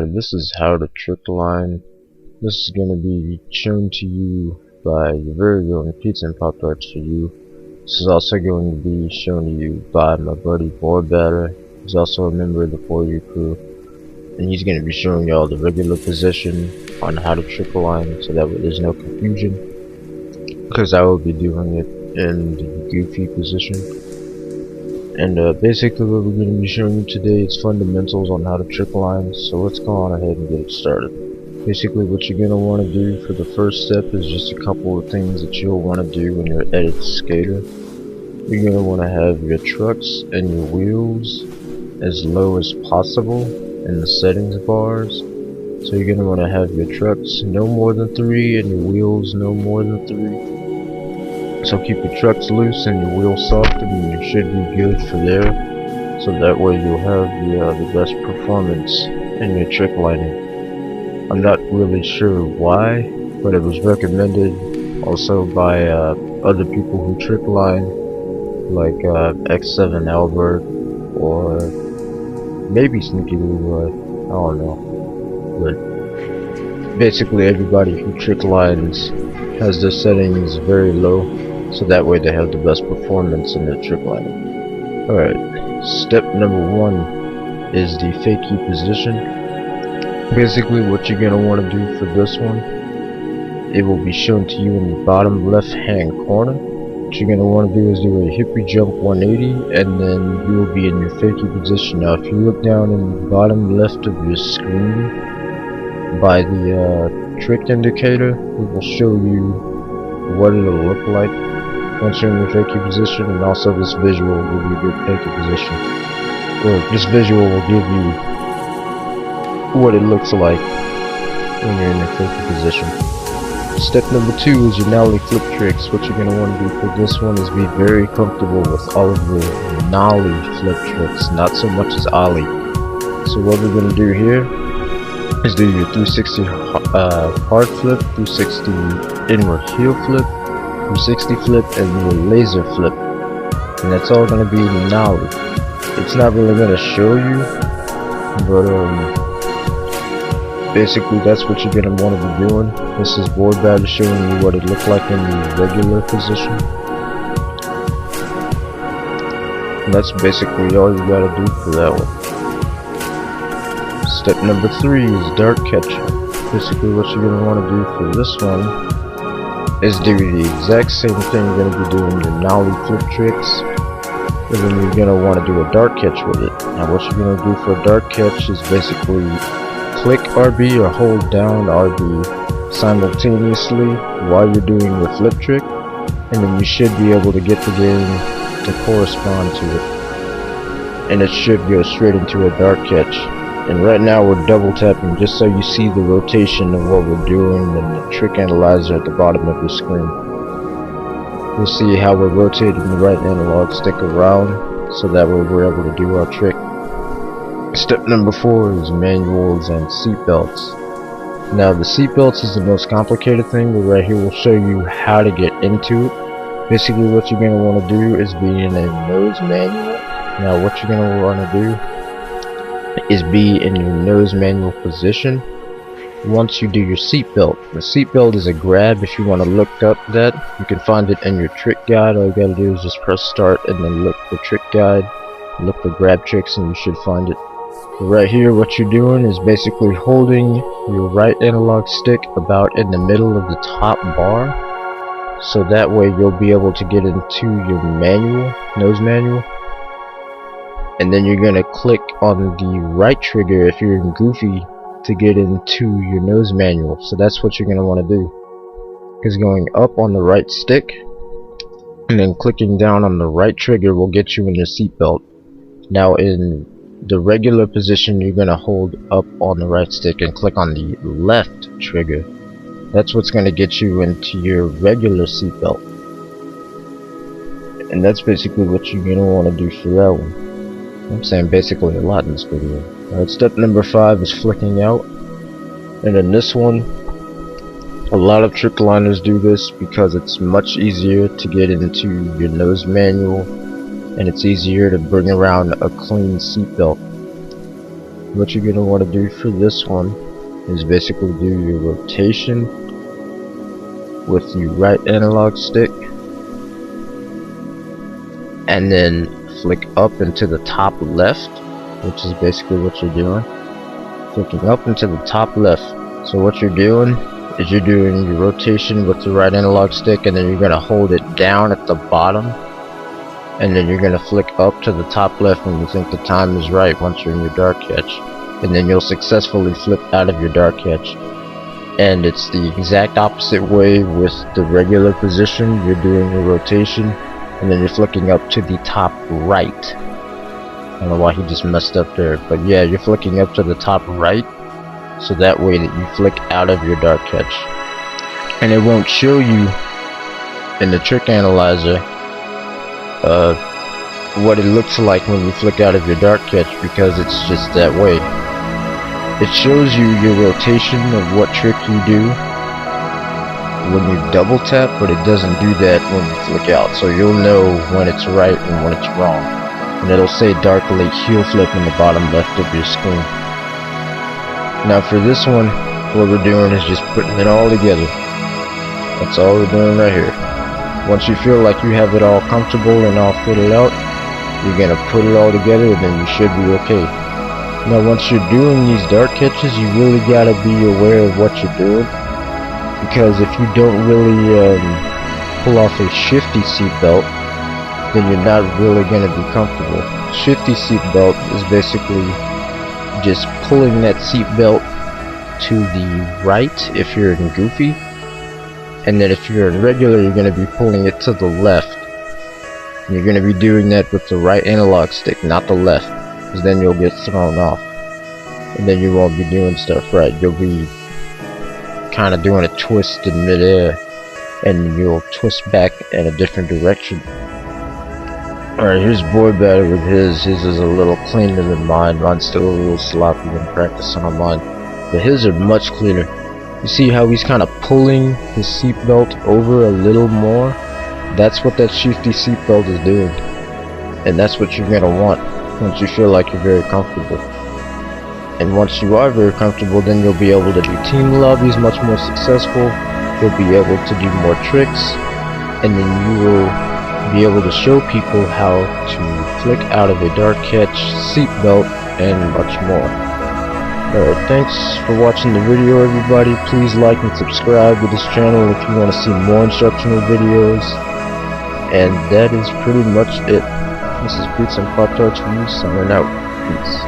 This is how to trick line. This is going to be shown to you by your very own Pizza and Pop Tarts for you. This is also going to be shown to you by my buddy Boardbatter. He's also a member of the For You crew, and he's going to be showing y'all the regular position on how to trick line, so that way there's no confusion, because I will be doing it in the goofy position. And basically what we're going to be showing you today is fundamentals on how to trick lines, so let's go on ahead and get it started. Basically what you're going to want to do for the first step is just a couple of things that you'll want to do when you're at a skater. You're going to want to have your trucks and your wheels as low as possible in the settings bars. So you're going to want to have your trucks no more than 3 and your wheels no more than 3. So keep your trucks loose and your wheels soft, and you should be good for there. So that way you'll have the best performance in your trick lining. I'm not really sure why, but it was recommended also by other people who trick line, like X7 Albert or maybe Sneaky Leroy. I don't know. But basically everybody who trick lines has their settings very low, so that way they have the best performance in their trick lining. Alright, step number 1 is the Fakie Position. Basically what you're going to want to do for this one, it will be shown to you in the bottom left hand corner. What you're going to want to do is do a hippie jump 180, and then you will be in your Fakie Position. Now if you look down in the bottom left of your screen by the trick indicator, it will show you what it'll look like once you're in your Fakie Position, and also this visual will give you a good Fakie position. Or this visual will give you what it looks like when you're in your Fakie Position. Step number 2 is your Nollie Fliptricks. What you're going to want to do for this one is be very comfortable with all of the Nollie Fliptricks, not so much as Ollie. So what we're going to do here is do your 360 hard flip, 360 inward heel flip, 360 flip, and your laser flip, and that's all going to be Nollie. It's not really going to show you, but basically that's what you're going to want to be doing. This is Boardbatter showing you what it looked like in the regular position, and that's basically all you got to do for that one. Step number 3 is Darkcatching. Basically what you're going to want to do for this one is do the exact same thing you're going to be doing your Nollie Fliptricks, and then you're going to want to do a dark catch with it. Now what you're going to do for a dark catch is basically click RB or hold down RB simultaneously while you're doing your flip trick, and then you should be able to get the game to correspond to it, and it should go straight into a dark catch. And right now we're double tapping just so you see the rotation of what we're doing and the trick analyzer at the bottom of your screen. You'll see how we're rotating the right analog stick around, so that way we're able to do our trick. Step number 4 is Manuels and Seatbelts. Now the seatbelts is the most complicated thing, but right here we'll show you how to get into it. Basically what you're going to want to do is be in a nose manual. Now what you're going to want to do is be in your nose manual position once you do your seatbelt. The seatbelt is a grab. If you want to look up that, you can find it in your trick guide. All you gotta do is just press start and then look for trick guide, look for grab tricks, and you should find it. Right here what you're doing is basically holding your right analog stick about in the middle of the top bar, so that way you'll be able to get into your manual, nose manual. And then you're gonna click on the right trigger if you're in Goofy to get into your nose manual. So that's what you're gonna want to do, because going up on the right stick and then clicking down on the right trigger will get you in your seatbelt. Now in the regular position you're gonna hold up on the right stick and click on the left trigger. That's what's gonna get you into your regular seatbelt, and that's basically what you're gonna want to do for that one. I'm saying basically a lot in this video. Alright, step number 5 is flicking out. And in this one, a lot of trick liners do this because it's much easier to get into your nose manual, and it's easier to bring around a clean seatbelt. what you're going to want to do for this one is basically do your rotation with your right analog stick, and then flick up into the top left, which is basically what you're doing, flicking up into the top left. So what you're doing is you're doing your rotation with the right analog stick, and then you're going to hold it down at the bottom, and then you're going to flick up to the top left when you think the time is right once you're in your dark catch, and then you'll successfully flip out of your dark catch. And it's the exact opposite way with the regular position. You're doing your rotation, and then you're flicking up to the top right. I don't know why he just messed up there, but yeah, you're flicking up to the top right, so that way that you flick out of your dark catch. And it won't show you in the trick analyzer what it looks like when you flick out of your dark catch, because it's just that way. It shows you your rotation of what trick you do when you double tap, but it doesn't do that when you flick out. So you'll know when it's right and when it's wrong. And it'll say dark late heel flip in the bottom left of your screen. Now for this one, what we're doing is just putting it all together. That's all we're doing right here. Once you feel like you have it all comfortable and all fitted out, you're gonna put it all together, and then you should be okay. Now once you're doing these dark catches, you really gotta be aware of what you're doing, because if you don't really pull off a shifty seatbelt, then you're not really gonna be comfortable. Shifty seatbelt is basically just pulling that seatbelt to the right if you're in goofy, and then if you're in regular, you're gonna be pulling it to the left. And you're gonna be doing that with the right analog stick, not the left, because then you'll get thrown off, and then you won't be doing stuff right. You'll be kind of doing a twist in midair, and you'll twist back in a different direction. Alright, here's Boy Better with his. His is a little cleaner than mine. Mine's still a little sloppy when practicing on mine, but his are much cleaner. You see how he's kind of pulling his seatbelt over a little more? That's what that shifty seatbelt is doing, and that's what you're gonna want once you feel like you're very comfortable. And once you are very comfortable, then you'll be able to do team lobbies much more successful. You'll be able to do more tricks, and then you will be able to show people how to flick out of a dark catch, seatbelt, and much more. Alright, thanks for watching the video, everybody. Please like and subscribe to this channel if you want to see more instructional videos. And that is pretty much it. This is Pizza and Pop Tarts for you, signing out. Peace.